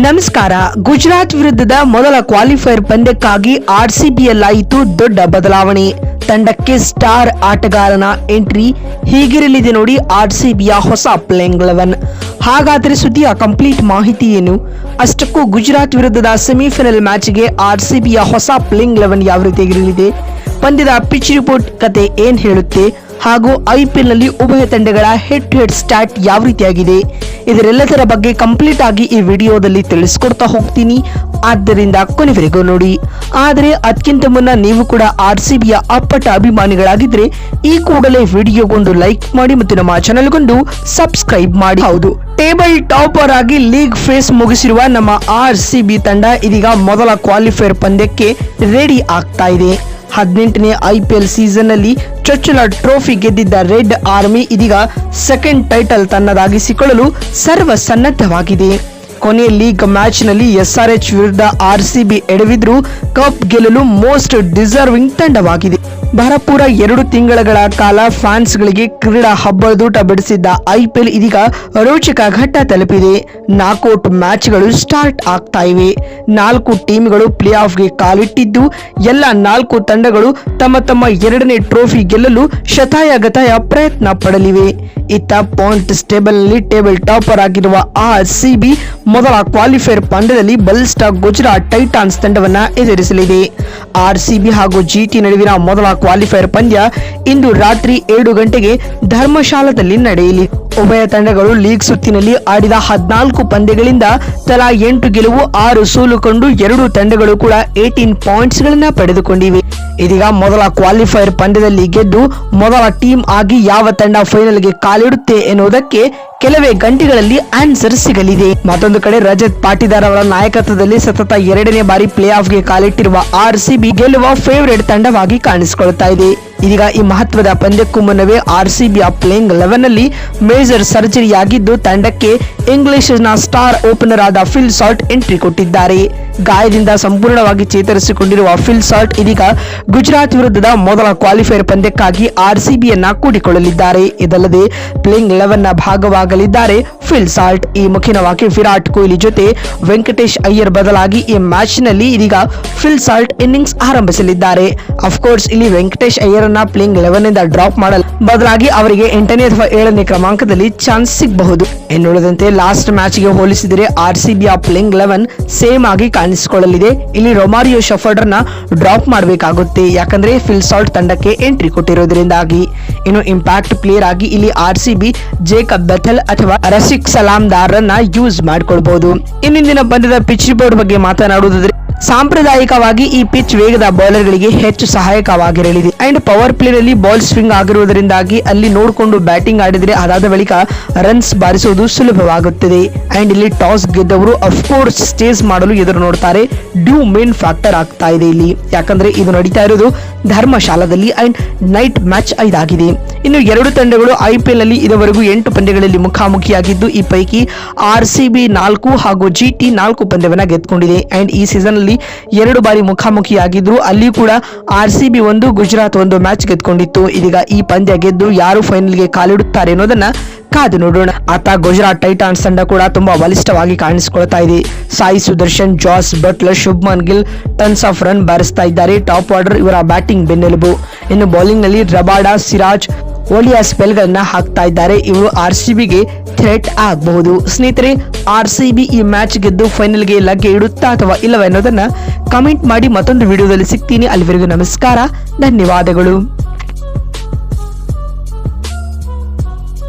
ನಮಸ್ಕಾರ. ಗುಜರಾತ್ ವಿರುದ್ಧದ ಮೊದಲ ಕ್ವಾಲಿಫೈಯರ್ ಪಂದ್ಯಕ್ಕಾಗಿ ಆರ್ಸಿಬಿಯಲ್ಲಾಯಿತು ದೊಡ್ಡ ಬದಲಾವಣೆ. ತಂಡಕ್ಕೆ ಸ್ಟಾರ್ ಆಟಗಾರನ ಎಂಟ್ರಿ ಹೀಗಿರಲಿದೆ ನೋಡಿ ಆರ್ಸಿಬಿಯ ಹೊಸ ಪ್ಲೇಯಿಂಗ್ 11. ಹಾಗಾದರೆ ಸುದ್ದಿಯ ಕಂಪ್ಲೀಟ್ ಮಾಹಿತಿ ಏನು? ಅಷ್ಟಕ್ಕೂ ಗುಜರಾತ್ ವಿರುದ್ಧದ ಸೆಮಿಫೈನಲ್ ಮ್ಯಾಚ್ಗೆ ಆರ್ಸಿಬಿಯ ಹೊಸ ಪ್ಲೇಯಿಂಗ್ 11 ಯಾವ ರೀತಿಯಾಗಿರಲಿದೆ, ಪಂದ್ಯದ ಪಿಚ್ ರಿಪೋರ್ಟ್ ಕತೆ ಏನ್ ಹೇಳುತ್ತೆ, ಹಾಗೂ ಐಪಿಎಲ್ ನಲ್ಲಿ ಉಭಯ ತಂಡಗಳ ಹೆಡ್ ಟು ಹೆಡ್ ಸ್ಟಾಟ್ ಯಾವ ರೀತಿಯಾಗಿದೆ, ಇದರೆಲ್ಲದರ ಬಗ್ಗೆ ಕಂಪ್ಲೀಟ್ ಆಗಿ ಈ ವಿಡಿಯೋದಲ್ಲಿ ತಿಳಿಸ್ಕೊಡ್ತಾ ಹೋಗ್ತೀನಿ. ಆದ್ದರಿಂದ ಕೊನೆವರೆಗೂ ನೋಡಿ. ಆದರೆ ಅದಕ್ಕಿಂತ ಮುನ್ನ ನೀವು ಕೂಡ ಆರ್ಸಿಬಿಯ ಅಪ್ಪಟ ಅಭಿಮಾನಿಗಳಾಗಿದ್ರೆ ಈ ಕೂಡಲೇ ವಿಡಿಯೋಗೊಂದು ಲೈಕ್ ಮಾಡಿ ಮತ್ತು ನಮ್ಮ ಚಾನೆಲ್ಗೊಂದು ಸಬ್ಸ್ಕ್ರೈಬ್ ಮಾಡಿ. ಹೌದು, ಟೇಬಲ್ ಟಾಪರ್ ಆಗಿ ಲೀಗ್ ಫೇಸ್ ಮುಗಿಸಿರುವ ನಮ್ಮ ಆರ್ಸಿಬಿ ತಂಡ ಇದೀಗ ಮೊದಲ ಕ್ವಾಲಿಫೈಯರ್ ಪಂದ್ಯಕ್ಕೆ ರೆಡಿ ಆಗ್ತಾ ಇದೆ. 18ನೇ ಐಪಿಎಲ್ ಸೀಸನ್ ನಲ್ಲಿ ಚೊಚ್ಚಲ ಟ್ರೋಫಿ ಗೆದ್ದಿದ್ದ ರೆಡ್ ಆರ್ಮಿ ಇದೀಗ ಸೆಕೆಂಡ್ ಟೈಟಲ್ ತನ್ನದಾಗಿಸಿಕೊಳ್ಳಲು ಸರ್ವಸನ್ನದ್ಧವಾಗಿದೆ. ಕೊನೆಯ ಲೀಗ್ ಮ್ಯಾಚ್ ನಲ್ಲಿ SRH ವಿರುದ್ಧ ಆರ್ಸಿಬಿ ಎಡವಿದ್ರು ಕಪ್ ಗೆಲ್ಲಲು ಮೋಸ್ಟ್ ಡಿಸರ್ವಿಂಗ್ ತಂಡವಾಗಿದೆ. ಭರಪೂರ 2 ತಿಂಗಳ ಕಾಲ ಫ್ಯಾನ್ಸ್ ಗಳಿಗೆ ಕ್ರೀಡಾ ಹಬ್ಬದೂಟ ಬೆಳೆಸಿದ್ದ ಐಪಿಎಲ್ ಇದೀಗ ರೋಚಕ ಘಟ್ಟ ತಲುಪಿದೆ. ನಾಕೌಟ್ ಮ್ಯಾಚ್ಗಳು ಸ್ಟಾರ್ಟ್ ಆಗ್ತಾ ಇವೆ. 4 ಟೀಮ್ಗಳು ಪ್ಲೇ ಆಫ್ಗೆ ಕಾಲಿಟ್ಟಿದ್ದು ಎಲ್ಲ 4 ತಂಡಗಳು ತಮ್ಮ ತಮ್ಮ 2ನೇ ಟ್ರೋಫಿ ಗೆಲ್ಲಲು ಶತಾಯಗತಾಯ ಪ್ರಯತ್ನ ಪಡಲಿವೆ. ಇತ್ತ ಪಾಯಿಂಟ್ಸ್ ಟೇಬಲ್ ನಲ್ಲಿ ಟೇಬಲ್ ಟಾಪರ್ ಆಗಿರುವ ಆರ್ಸಿಬಿ ಮೊದಲ ಕ್ವಾಲಿಫೈಯರ್ ಪಂದ್ಯದಲ್ಲಿ ಬಲಿಷ್ಠ ಗುಜರಾತ್ ಟೈಟಾನ್ಸ್ ತಂಡವನ್ನ ಎದುರಿಸಲಿದೆ. ಆರ್ಸಿಬಿ ಹಾಗೂ ಜಿಟಿ ನಡುವಿನ ಮೊದಲ ಕ್ವಾಲಿಫೈಯರ್ ಪಂದ್ಯ ಇಂದು ರಾತ್ರಿ 7 ಗಂಟೆಗೆ ಧರ್ಮಶಾಲಾದಲ್ಲಿ ನಡೆಯಲಿ. ಉಭಯ ತಂಡಗಳು ಲೀಗ್ ಸುತ್ತಿನಲ್ಲಿ ಆಡಿದ 14 ಪಂದ್ಯಗಳಿಂದ ತಲಾ 8 ಗೆಲುವು 6 ಸೋಲು ಕಂಡು 2 ತಂಡಗಳು ಕೂಡ 18 ಪಾಯಿಂಟ್ಸ್ ಗಳನ್ನ ಪಡೆದುಕೊಂಡಿವೆ. ಇದೀಗ ಮೊದಲ ಕ್ವಾಲಿಫೈಯರ್ ಪಂದ್ಯದಲ್ಲಿ ಗೆದ್ದು ಮೊದಲ ಟೀಮ್ ಆಗಿ ಯಾವ ತಂಡ ಫೈನಲ್ಗೆ ಕಾಲಿಡುತ್ತೆ ಎನ್ನುವುದಕ್ಕೆ ಕೆಲವೇ ಗಂಟೆಗಳಲ್ಲಿ ಆನ್ಸರ್ ಸಿಗಲಿದೆ. ಮತ್ತೊಂದು ಕಡೆ ರಜತ್ ಪಾಟಿದಾರ್ ಅವರ ನಾಯಕತ್ವದಲ್ಲಿ ಸತತ 2ನೇ ಬಾರಿ ಪ್ಲೇ ಆಫ್ಗೆ ಕಾಲಿಟ್ಟಿರುವ ಆರ್ಸಿಬಿ ಗೆಲ್ಲುವ ಫೇವರೇಟ್ ತಂಡವಾಗಿ ಕಾಣಿಸಿಕೊಳ್ಳುತ್ತಾ ಇದೆ. ಇದೀಗ ಈ ಮಹತ್ವದ ಪಂದ್ಯಕ್ಕೂ ಮುನ್ನವೇ ಆರ್ಸಿಬಿಯ ಪ್ಲೇಯಿಂಗ್ 11 ನಲ್ಲಿ ಮೇಜರ್ ಸರ್ಜರಿ ಆಗಿದ್ದು ತಂಡಕ್ಕೆ ಇಂಗ್ಲಿಷ್ನ ಸ್ಟಾರ್ ಓಪನರ್ ಆದ ಫಿಲ್ ಸಾಲ್ಟ್ ಎಂಟ್ರಿ ಕೊಟ್ಟಿದ್ದಾರೆ. ಗಾಯದಿಂದ ಸಂಪೂರ್ಣವಾಗಿ ಚೇತರಿಸಿಕೊಂಡಿರುವ ಫಿಲ್ ಸಾಲ್ಟ್ ಇದೀಗ ಗುಜರಾತ್ ವಿರುದ್ಧದ ಮೊದಲ ಕ್ವಾಲಿಫೈಯರ್ ಪಂದ್ಯಕ್ಕಾಗಿ ಆರ್ಸಿಬಿಯನ್ನ ಕೂಡಿಕೊಳ್ಳಲಿದ್ದಾರೆ. ಇದಲ್ಲದೆ ಪ್ಲೇಯಿಂಗ್ 11 ನ ಭಾಗವಾಗಲಿದ್ದಾರೆ ಫಿಲ್ ಸಾಲ್ಟ್. ಈ ಮುಖ್ಯವಾಗಿ ವಿರಾಟ್ ಕೊಹ್ಲಿ ಜೊತೆ ವೆಂಕಟೇಶ್ ಅಯ್ಯರ್ ಬದಲಾಗಿ ಈ ಮ್ಯಾಚ್ ನಲ್ಲಿ ಇದೀಗ ಫಿಲ್ ಸಾಲ್ಟ್ ಇನ್ನಿಂಗ್ಸ್ ಆರಂಭಿಸಲಿದ್ದಾರೆ. ಅಫ್ಕೋರ್ಸ್ ಇಲ್ಲಿ ವೆಂಕಟೇಶ್ ಅಯ್ಯರ್ ಪ್ಲೇಯಿಂಗ್ 11 ನಿಂದ ಡ್ರಾಪ್ ಮಾಡಲು ಬದಲಾಗಿ ಅವರಿಗೆ 8ನೇ ಅಥವಾ 7ನೇ ಕ್ರಮಾಂಕದಲ್ಲಿ ಚಾನ್ಸ್ ಸಿಗಬಹುದು. ಎನ್ನುವುದಂತೆ ಲಾಸ್ಟ್ ಮ್ಯಾಚ್ ಗೆ ಹೋಲಿಸಿದರೆ ಆರ್ಸಿಬಿಯ ಪ್ಲೇಯಿಂಗ್ 11 ಸೇಮ್ ಆಗಿ ಕಾಣಿಸಿಕೊಳ್ಳಲಿದೆ. ಇಲ್ಲಿ ರೊಮಾರಿಯೋ ಶಫರ್ಡರ್ ನ ಡ್ರಾಪ್ ಮಾಡಬೇಕಾಗುತ್ತೆ, ಯಾಕಂದ್ರೆ ಫಿಲ್ ಸಾಲ್ಟ್ ತಂಡಕ್ಕೆ ಎಂಟ್ರಿ ಕೊಟ್ಟಿರೋದ್ರಿಂದಾಗಿ. ಇನ್ನು ಇಂಪ್ಯಾಕ್ಟ್ ಪ್ಲೇಯರ್ ಆಗಿ ಇಲ್ಲಿ ಆರ್ಸಿಬಿ ಜೇಕಬ್ ಬೆಥೆಲ್ ಅಥವಾ ರಸಿಕ್ ಸಲಾಮ್ದಾರ್ ರನ್ನ ಯೂಸ್ ಮಾಡಿಕೊಳ್ಬಹುದು. ಇನ್ನಿಂದಿನ ಪಂದ್ಯದ ಪಿಚ್ ರಿಪೋರ್ಟ್ ಬಗ್ಗೆ ಮಾತನಾಡುವುದಾದ್ರೆ ಸಾಂಪ್ರದಾಯಿಕವಾಗಿ ಈ ಪಿಚ್ ವೇಗದ ಬೌಲರ್ ಗಳಿಗೆ ಹೆಚ್ಚು ಸಹಾಯಕವಾಗಿರಲಿದೆ. ಅಂಡ್ ಪವರ್ ಪ್ಲೇ ನಲ್ಲಿ ಬಾಲ್ ಸ್ವಿಂಗ್ ಆಗಿರುವುದರಿಂದಾಗಿ ಅಲ್ಲಿ ನೋಡಿಕೊಂಡು ಬ್ಯಾಟಿಂಗ್ ಆಡಿದರೆ ಅದಾದ ಬಳಿಕ ರನ್ಸ್ ಬಾರಿಸುವುದು ಸುಲಭವಾಗುತ್ತದೆ. ಅಂಡ್ ಇಲ್ಲಿ ಟಾಸ್ ಗೆದ್ದವರು ಅಫ್ಕೋರ್ಸ್ ಸ್ಟೇಸ್ ಮಾಡಲು ಎದುರು ನೋಡ್ತಾರೆ. ಡ್ಯೂ ಮೇನ್ ಫ್ಯಾಕ್ಟರ್ ಆಗ್ತಾ ಇದೆ ಇಲ್ಲಿ, ಯಾಕಂದ್ರೆ ಇದು ನಡೀತಾ ಇರೋದು ಧರ್ಮಶಾಲಾದಲ್ಲಿ ಅಂಡ್ ನೈಟ್ ಮ್ಯಾಚ್ ಇದಾಗಿದೆ. ಇನ್ನು 2 ತಂಡಗಳು ಐಪಿಎಲ್ ನಲ್ಲಿ ಇದುವರೆಗೂ 8 ಪಂದ್ಯಗಳಲ್ಲಿ ಮುಖಾಮುಖಿಯಾಗಿದ್ದು ಈ ಪೈಕಿ ಆರ್ಸಿಬಿ 4 ಹಾಗೂ ಜಿಟಿ 4 ಪಂದ್ಯವನ್ನ ಗೆದ್ದುಕೊಂಡಿದೆ. ಅಂಡ್ ಈ ಸೀಸನ್ ನಲ್ಲಿ 2 ಬಾರಿ ಮುಖಾಮುಖಿಯಾಗಿದ್ರು ಅಲ್ಲಿ ಕೂಡ ಆರ್ಸಿಬಿ 1 ಗುಜರಾತ್ 1 ಮ್ಯಾಚ್ ಗೆದ್ದುಕೊಂಡಿತ್ತು. ಇದೀಗ ಈ ಪಂದ್ಯ ಗೆದ್ದು ಯಾರು ಫೈನಲ್ಗೆ ಕಾಲಿಡುತ್ತಾರೆ ಅನ್ನೋದನ್ನ ಕಾದು ನೋಡೋಣ. ಆತ ಗುಜರಾತ್ ಟೈಟಾನ್ಸ್ ತಂಡ ಕೂಡ ತುಂಬಾ ಬಲಿಷ್ಠವಾಗಿ ಕಾಣಿಸಿಕೊಳ್ತಾ ಇದೆ. Sai Sudharsan, Jos Buttler, Shubman Gill tons of run ಬಾರಿಸ್ತಾ ಇದ್ದಾರೆ. ಟಾಪ್ ಆರ್ಡರ್ ಇವರ ಬ್ಯಾಟಿಂಗ್ ಬೆನ್ನೆಲುಬು. ಇನ್ನು ಬೌಲಿಂಗ್ ನಲ್ಲಿ ರಬಾಡಾ, ಸಿರಾಜ್, ಓಲಿಯಾ ಸ್ಪೆಲ್ ಗಳನ್ನ ಹಾಕ್ತಾ ಇದ್ದಾರೆ. ಇವರು ಆರ್ಸಿಬಿಗೆ ಥ್ರೆಟ್ ಆಗಬಹುದು. ಸ್ನೇಹಿತರೆ, ಆರ್ಸಿಬಿ ಈ ಮ್ಯಾಚ್ ಗೆದ್ದು ಫೈನಲ್ಗೆ ಲಗ್ಗೆ ಇಡುತ್ತಾ ಅಥವಾ ಇಲ್ಲವ ಅನ್ನೋದನ್ನ ಕಮೆಂಟ್ ಮಾಡಿ. ಮತ್ತೊಂದು ವಿಡಿಯೋದಲ್ಲಿ ಸಿಗ್ತೀನಿ. ಅಲ್ಲಿವರೆಗೂ ನಮಸ್ಕಾರ, ಧನ್ಯವಾದಗಳು.